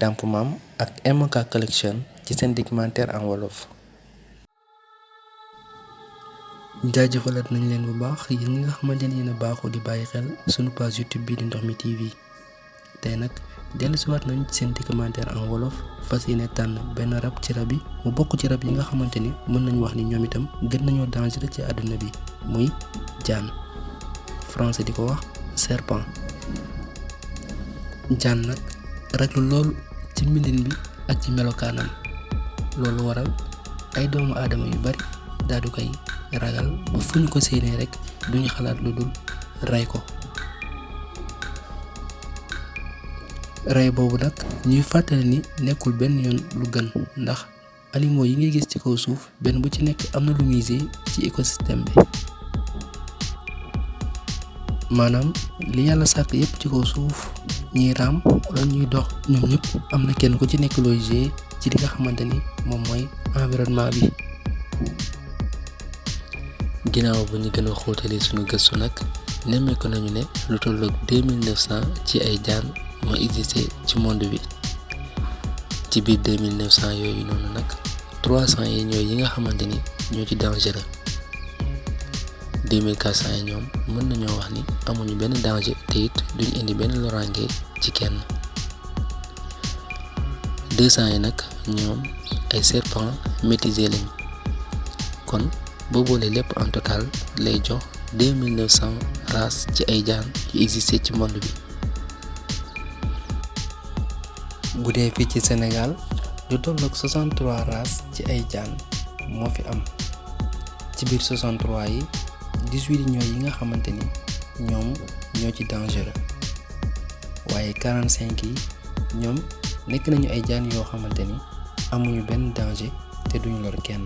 Damp Mam ak MK Collection ci seen documentaire en wolof. jaajëfalaat nañ leen bu baax yéen ñi nga xamante ni yéen a baaxoo di bàyyi xel sunu page YouTube bii di Ndox Mi TV tey nag dellusiwaat nañ ci seen documentaire en wolof fas yéene tànn benn rab ci rab yi mu bokk ci rab yi nga xamante ni mën nañu wax ni ñoom itam gën nañoo dangereux ci àdduna bi muy jaan français di ko wax serpent. jaan nag raglu loolu ci mbindin bi ak ci melokaanam loolu waral ay doomu aadama yu bari daal di koy ragal ba fu ñu ko séenee rek duñu xalaat lu dul rey ko. rey boobu nag ñuy fàttali ni nekkul benn yoon lu gën ndax animaux yi ngay gis ci kaw suuf benn bu ci nekk am na lu muy ci écosystème bi maanaam li yàlla sàkk yépp ci kaw suuf ñiy raam wala ñuy dox ñoom ñëpp am na kenn ku ci nekk looy ci li nga xamante ni moom mooy environnement bi. ginnaaw bu ñu gën a xóotalee suñu gëstu nag nemmeeku nañu ne lu tolloog 2900 ci ay jaan moo existé ci monde bi ci biir 2900 yooyu noonu nag 300 yi ñooy yi nga xamante ni ñoo ci dangereux 2400 yi ñoom mën nañoo wax ni amuñu benn danger te it duñu indi benn loraange ci kenn 200 yi nag ñoom ay serpent métisé lañ kon boo boolee lépp en total lay jox 2900 races ci ay jaan yu existé ci monde bi. bu dee fii ci Sénégal lu tolloog 63 races ci ay jaan moo fi am ci biir 63 yi 18 ñooy yi nga xamante ni ñoom ñoo ci dangereux waaye 45 yi ñoom nekk nañu ay jaan yoo xamante ni amuñu benn danger te duñu lor kenn.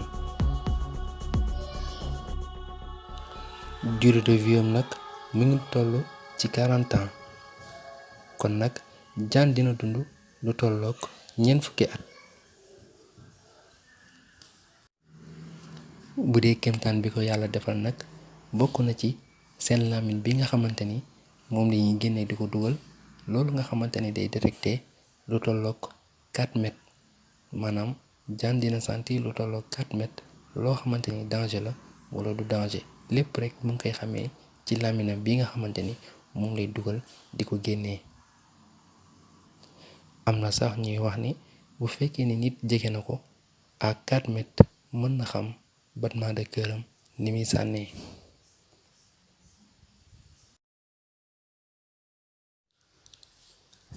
durée de vie am nag mu ngi toll ci 40 ans kon nag jaan dina dund lu tolloog ñeent fukki at. bu dee kéemtaan bi ko yàlla defal nag bokk na ci seen làmmiñ bi nga xamante ni moom la ñuy génnee di ko dugal loolu nga xamante ni day détecté lu tolloog 4 mètres maanaam jaan dina sentir lu tolloog 4 mètres loo xamante ni danger la wala du danger lépp rek mu ngi koy xamee ci làmmiñam bi nga xamante ni moom lay dugal di ko génnee. am na sax ñuy wax ni bu fekkee ni nit jege na ko à 4 mètres mën na xam battement de cœuram ni muy sànnee.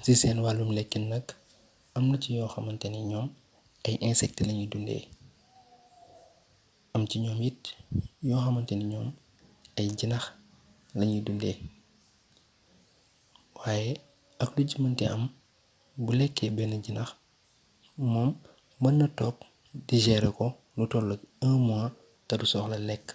ci seen wàllum lekkin nag am na ci yoo xamante ni ñoom ay insectes lañuy dundee am ci ñoom it yoo xamante ni ñoom ay jinax lañuy dundee waaye ak lu ci mënti am bu lekkee benn jinax moom mën na toog digérer ko lu toll ak 1 mois te du soxla lekk.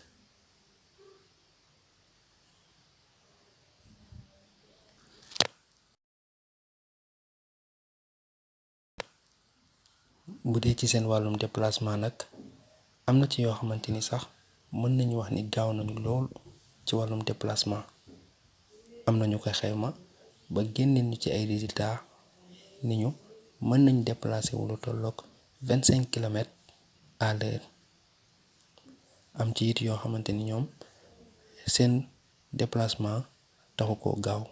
bu dee ci seen wàllum déplacement nag am na ci yoo xamante ni sax mën nañu wax ni gaaw nañu lool ci wàllum déplacement am nañu ko xayma ba génneen ñu ci ay résultats ni ñu mën nañ déplacer wu lu tolloog 25 kilomètres à l'heure am ci it yoo xamante ni ñoom seen déplacement taxu koo gaaw.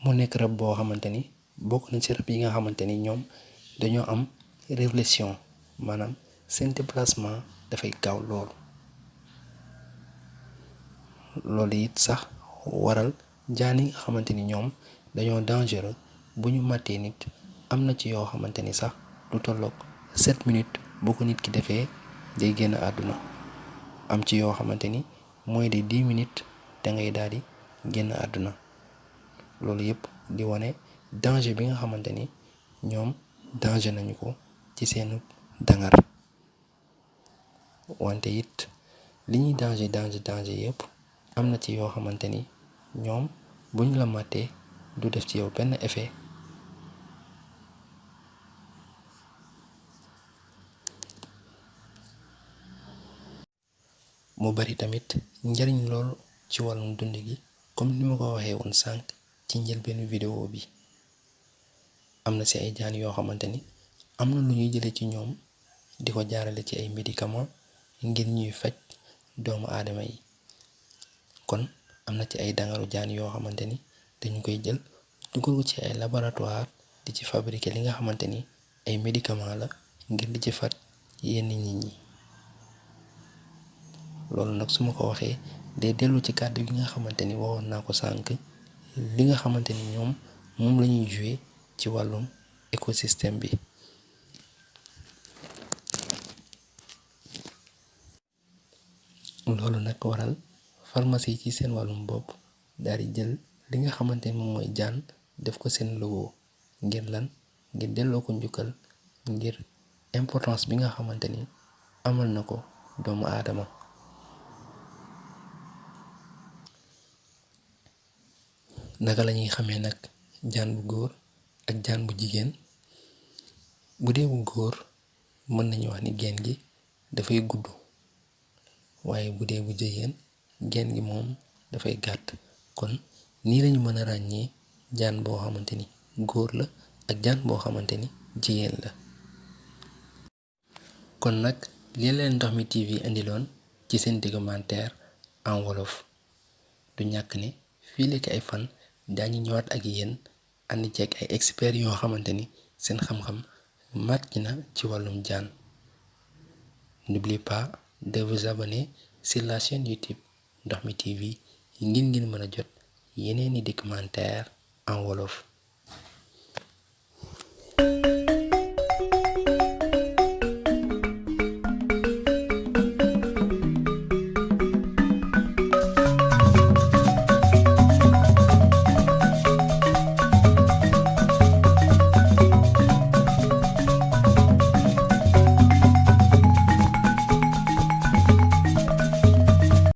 mu nekk rab boo xamante ni bokk na ci rab yi nga xamante ni ñoom dañoo am réflexion maanaam seen déplacement dafay gaaw lool loolu it sax waral jaan yi nga xamante ni ñoom dañoo dangereux bu ñu màttee nit am na ci yoo xamante ni sax lu tolloog 7 minutes bu ko nit ki defee day génn àdduna am ci yoo xamante ni moins de 10 minutes da ngay daal di génn àdduna loolu yëpp di wane danger bi nga xamante ni ñoom danger nañu ko ci seenu dangar wante it li ñuy danger yëpp am na ci yoo xamante ni ñoom buñ la màttee du def ci yow benn effet. mu bari tamit njariñ lool ci wàllum dund gi comme ni ma ko waxee woon sànq ci njëlbeenu vidéo bi am na ci ay jaan yoo xamante ni am na lu ñuy jële ci ñoom di ko jaarale ci ay médicament ngir ñuy faj doomu aadama yi. kon am na ci ay dangaru jaan yoo xamante ni dañu koy jël dugal ko ci ay laboratoire di ci fabriquer li nga xamante ni ay médicament la ngir di ci faj yenn nit ñi. loolu nag su ma ko waxee day dellu ci kàddu gi nga xamante ni waxoon naa ko sànq, li nga xamante ni ñoom moom la ñuy jouer ci wàllum écosystème bi. loolu nag waral pharmacie yi ci seen wàllum bopp daal di jël li nga xamante ni moom mooy jaan def ko seen logo. ngir lan? ngir delloo ko njukkal, ngir importance bi nga xamante ni amal na ko doomu aadama. naka la ñuy xamee nag jaan bu góor ak jaan bu jigéen? bu dee bu góor mën nañu wax ni geen gi dafay gudd, waaye bu dee bu jigéen geen gi moom dafay gàtt. kon nii lañu mën a ràññee jaan boo xamante ni góor la ak jaan boo xamante ni jigéen la. kon nag lii leen Ndox mi TV indiloon ci seen documentaire en wolof. du ñàkk ne fii lekk ay fan daañu ñëwaat ak yéen andi ceeg ay experts yoo xamante ni seen xam-xam màcc na ci wàllum jaan. N'oubliez pas de vous abonner sur la chaîne YouTube Ndox mi TV ngir ngeen mën a jot yeneeni documentaire en wolof.